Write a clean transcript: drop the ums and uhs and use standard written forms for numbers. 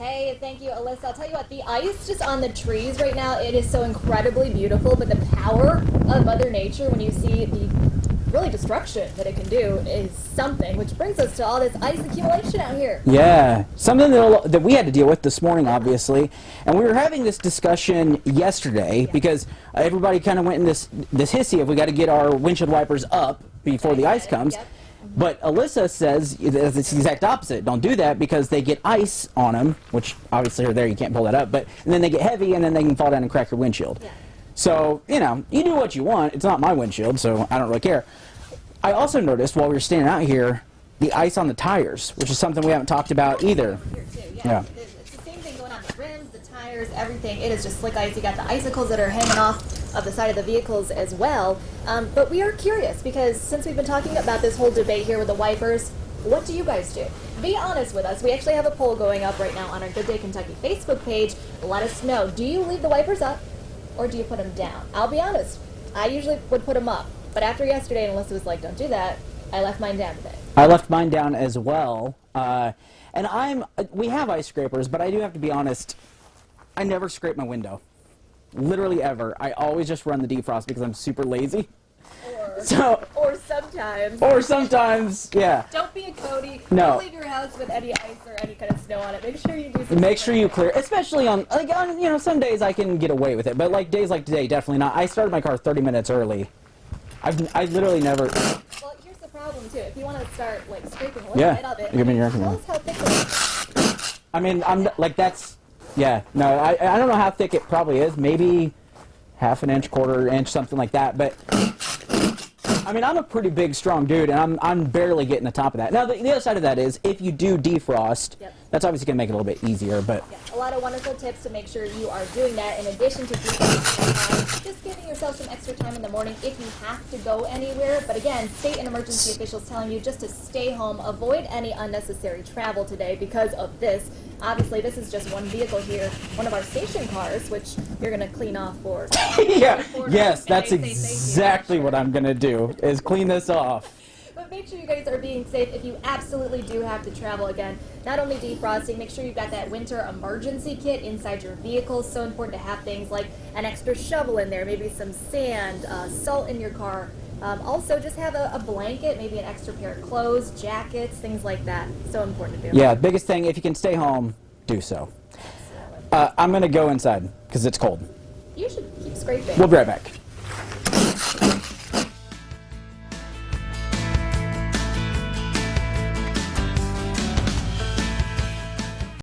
Hey, thank you, Alyssa. I'll tell you what, the ice just on the trees right now, it is so incredibly beautiful, but the power of Mother Nature when you see the really destruction that it can do is something, which brings us to all this ice accumulation out here. Yeah, something that we had to deal with this morning, obviously, and we were having this discussion yesterday because everybody kind of went in this hissy of we got to get our windshield wipers up before the ice comes. Yep. But Alyssa says it's the exact opposite. Don't do that because they get ice on them, which obviously are there, you can't pull that up, and then they get heavy and then they can fall down and crack your windshield. Yeah. So, you know, you do what you want. It's not my windshield, so I don't really care. I also noticed while we were standing out here, the ice on the tires, which is something we haven't talked about either. Here too, yeah. It's the same thing going on the rims, the tires, everything. It is just slick ice. You got the icicles that are hanging off of the side of the vehicles as well. But we are curious because since we've been talking about this whole debate here with the wipers, what do you guys do? Be honest with us. We actually have a poll going up right now on our Good Day Kentucky Facebook page. Let us know. Do you leave the wipers up or do you put them down? I'll be honest. I usually would put them up. But after yesterday, and Alyssa was like, don't do that, I left mine down today. I left mine down as well. And we have ice scrapers, but I do have to be honest, I never scrape my window. Literally ever. I always just run the defrost because I'm super lazy. Or sometimes, yeah. Don't be a Cody. No. Don't leave your house with any ice or any kind of snow on it. Make sure you do something. Make sure you clear, especially on you know, some days I can get away with it, but like days like today, definitely not. I started my car 30 minutes early. I literally never. Well, here's the problem too. If you want to start like scraping a little bit of it, give me your tell us how thick it is. I mean, I'm like that's. Yeah, no, I don't know how thick it probably is. Maybe half an inch, quarter inch, something like that. But I mean, I'm a pretty big, strong dude, and I'm barely getting the top of that. Now, the other side of that is if you do defrost, that's obviously going to make it a little bit easier. But a lot of wonderful tips to make sure you are doing that. In addition to defrosting, just giving yourself some extra time in the morning if you have to go anywhere. But again, state and emergency officials telling you just to stay home, avoid any unnecessary travel today because of this. Obviously, this is just one vehicle here, one of our station cars, which you're going to clean off for. Yes, that's exactly what I'm going to do, is clean this off. But make sure you guys are being safe if you absolutely do have to travel again. Not only defrosting, make sure you've got that winter emergency kit inside your vehicle. So important to have things like an extra shovel in there, maybe some sand, salt in your car. Also, just have a blanket, maybe an extra pair of clothes, jackets, things like that. So important to do. Yeah, biggest thing, if you can stay home, do so. I'm going to go inside because it's cold. You should keep scraping. We'll be right back.